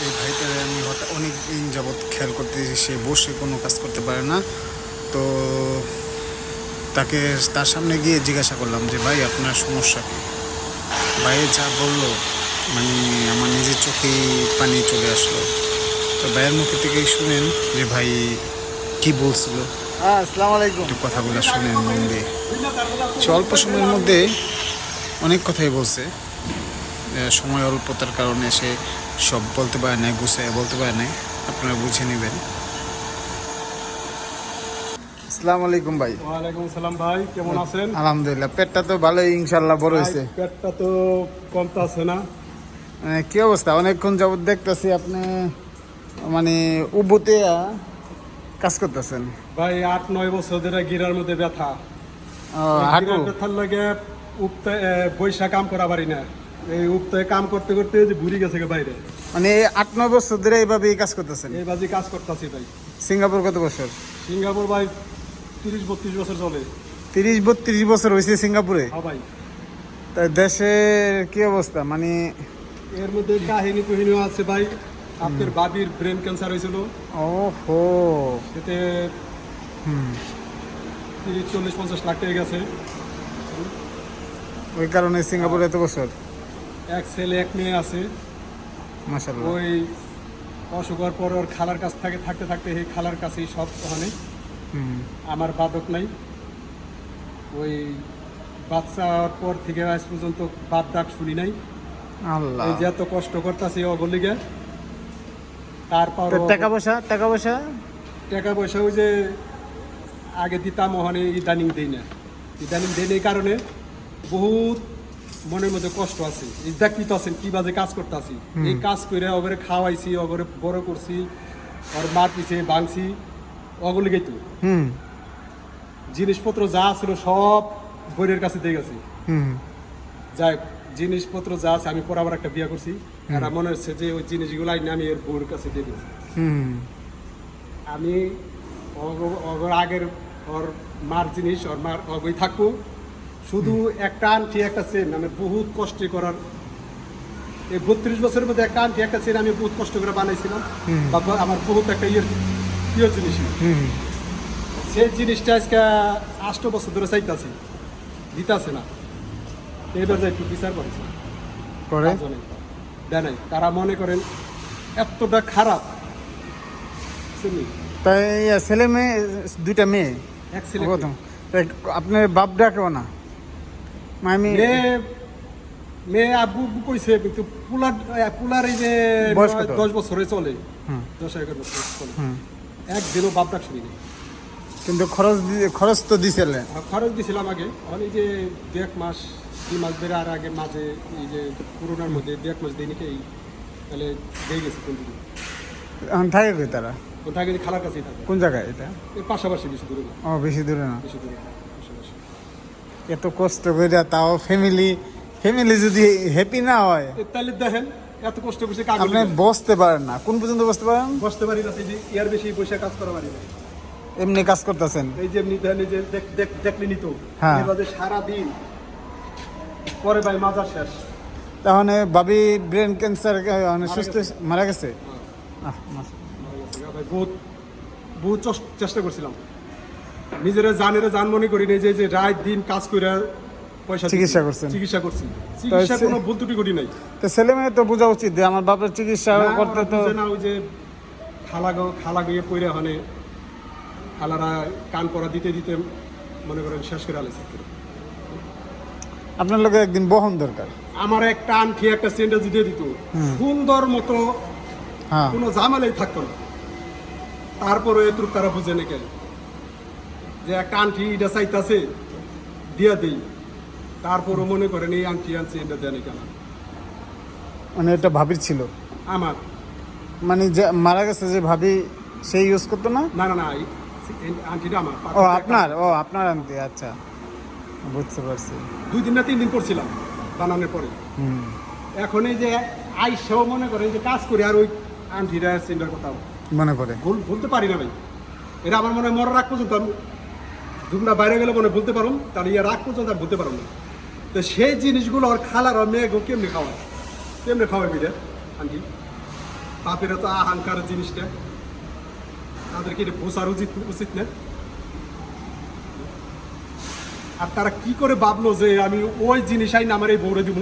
এই ভাইটারে আমি হঠাৎ অনেক দিন যাবৎ খেয়াল করতেছি, সে বসে কোনো কাজ করতে পারে না। তো তার সামনে গিয়ে জিজ্ঞাসা করলাম যে ভাই আপনার সমস্যা কী। ভাই যা বললো মানে আমার নিজের চোখে পানি চলে আসলো। তো ভাইয়ের মুখে থেকেই শুনেন যে ভাই কি বলছিল। আসসালামু আলাইকুম। একটু কথাগুলো শুনেন মন দিয়ে। সে অল্প সময়ের মধ্যে অনেক কথাই বলছে। সময় অল্পতার কারণে সে সব বলতে পারে না, গুছিয়ে বলতে পারে না, আপনারা বুঝে নেবেন। আসসালামু আলাইকুম ভাই। ওয়ালাইকুম সালাম ভাই, কেমন আছেন? আলহামদুলিল্লাহ, পেটটা তো ভালোই ইনশাল্লাহ বড় হয়েছে। পেটটা তো কমতে আছে না। কি অবস্থা? অনেকক্ষণ যাবত দেখতেছি আপনি মানে উবুতে কাজ করতেছেন ভাই 8-9 বছর ধরে গিরার মধ্যে ব্যথা। হাঁটু গিরার ব্যথার লাগে উপতে বৈশা কাম করা পারি না। এই উপতে কাম করতে করতে যে ঘুরি গেছে বাইরে। মানে 8-9 বছর ধরে এইভাবে কাজ করতেছেন? এই বাজি কাজ করতেছি ভাই। সিঙ্গাপুর কত বছর? সিঙ্গাপুর ভাই 30-32 বছর চলে। 30-32 বছর হয়েছে সিঙ্গাপুরে? হ্যাঁ ভাই। তাই দেশের কি অবস্থা? মানে এর মধ্যে কাহিনীও আছে ভাই। আপনার বাবির ব্রেন ক্যান্সার হয়েছিল। ওহো। এতে 30-40-50 লাখ টাকা গেছে। ওই কারণে সিঙ্গাপুরে এত বছর? এক ছেলে এক মেয়ে আছে। মাশাআল্লাহ। ওই অসুখ হওয়ার পর ওর খালার কাছ থেকে থাকতে থাকতে এই খালার কাছেই সব ওখানে। আমার বাদক নাই। ওই বাচ্চা হওয়ার পর থেকে আজ পর্যন্ত বাদ ডাক শুনি নাই। আল্লাহ। এই যে এত কষ্ট করতেছি অগলিগে। তারপর টাকা পয়সা টাকা পয়সা ওই যে আগে দিতাম ওখানে ইদানিং দেই না। ইদানিং দেই এই কারণে বহুত মনের মধ্যে কষ্ট আছে। দেখতে আছেন কি বাজে কাজ করতেছি। এই কাজ করে অগরে খাওয়াইছি, অগরে বড় করছি, ওর মার পিছিয়ে ভাঙছি, অগলিগেই তো জিনিসপত্র যা ছিল সব বইয়ের কাছে দিয়ে গেছি। যাই জিনিসপত্র যা আছে, আমি পর আবার একটা বিয়ে করছি। এরা মনে হচ্ছে যে ওই জিনিসগুলো আমি এর বউর কাছে দিয়ে দিয়েছি। আমি অগর আগের ওর মার জিনিস ওর মার অগই থাকবো। শুধু একটা আনটি একটা চেন আমি বহুত কষ্ট করার এই 32 বছরের মধ্যে একটা আনটি একটা চেন আমি বহুত কষ্ট করে বানাইছিলাম। তারপর আমার বহুত একটা প্রিয় জিনিস, সেই জিনিসটা আজকে 8 বছর ধরে চাইতেছি, দিতেছে না। এবার যে একটু বিচার করেছে দেয় নাই। তারা মনে করেন এতটা খারাপ। তাই ছেলে মেয়ে দুইটা মেয়ে? এক ছেলে। আপনার বাপ ডাকেও না? আমি মেয়ে আব্বু কইছে, কিন্তু পুলার এই যে 10 বছরে চলে, 10-11 বছর চলে, একদিনও বাপ ডাক শুনি। কিন্তু খরচ তো দিছিলে? খরচ দিছিলাম আগে। এই যে 1 মাস 2 মাস ধরে, আর আগে মাঝে এই যে করোনার মধ্যে 1 মাস দিই নাকি, এই তাহলে দিয়ে গেছে। থাকে কই তারা? থাকে খালার কাছেই থাকে। কোন জায়গায় এটা? এর পাশাপাশি, বেশি দূরে না। ও বেশি দূরে না। বেশি দূরে না, পাশাপাশি। এত কষ্ট করে তাও ফ্যামিলি যদি হ্যাপি না হয় তাহলে দেখেন এত কষ্ট করছে, আপনি বসতে পারেন না। কোন পর্যন্ত বসতে পারেন? বসতে পারি না, এই যে এর বেশি পয়সা কাজ করা পারি না। এমনি কাজ করতেছেন? এই যে এমনি দেখেন, এই যে দেখলেনি তো, হ্যাঁ। সারাদিন পরে ভাই মাজার শেষ। তাহলে ভাবি ব্রেন ক্যান্সার সুস্থ মারা গেছে? বহুত চেষ্টা করছিলাম, নিজের জান মনে করি না, যে রাত দিন কাজ করে পয়সা চিকিৎসা করছেন? চিকিৎসা করছি, চিকিৎসা কোনো ভুল ত্রুটি করি নাই। তো ছেলে মেয়ে তো বোঝা উচিত যে আমার বাপের চিকিৎসা করতে। তো না, ওই যে খালা গিয়ে পড়ে হনে খালারা কান পড়া দিতে দিতে মনে করেন শেষ করে আলেছে। আপনার লোকের একদিন বহন দরকার। আমার একটা আনটি একটা সেন্টার দিয়ে দিত সুন্দর মতো, কোনো ঝামেলাই থাকতো না। তারপরে এটুক তারা বুঝে নাকি যে একটা আনটি এটা চাইতেছে দিয়া দেই, তারপরও মনে করেন এই আনটি আনছে এটা দেয় নাকি। মানে এটা ভাবির ছিল আমার, মানে যে মারা গেছে যে ভাবি সেই ইউজ করতো না? না না না, আনটিটা আমার। আপনার আনটি। আচ্ছা, বুঝতে পারছি। 2 দিন না 3 দিন করছিলাম বানানোর পরে। এখন এই যে আইসাও মনে করেন যে কাজ করি, আর ওই আনটিটা সেন্টার কথা মনে করে বলতে পারি না ভাই। এটা আমার মনে হয় মরার রাগ পর্যন্ত, দুগুনা বাইরে গেলে মনে বলতে পারুন, তাহলে ইয়ার রাগ পর্যন্ত আর বলতে পারুন না। তো সেই জিনিসগুলো ওর খালার ওর মেয়ে কেমনি খাওয়ায় বিরে আন্টি। বাপের তো আহংকার জিনিসটা, তাদেরকে এটা বোঝার উচিত না। আর তারা কি করে ভাবলো যে আমি ওই জিনিস আইন আমার এই বউরে দিব।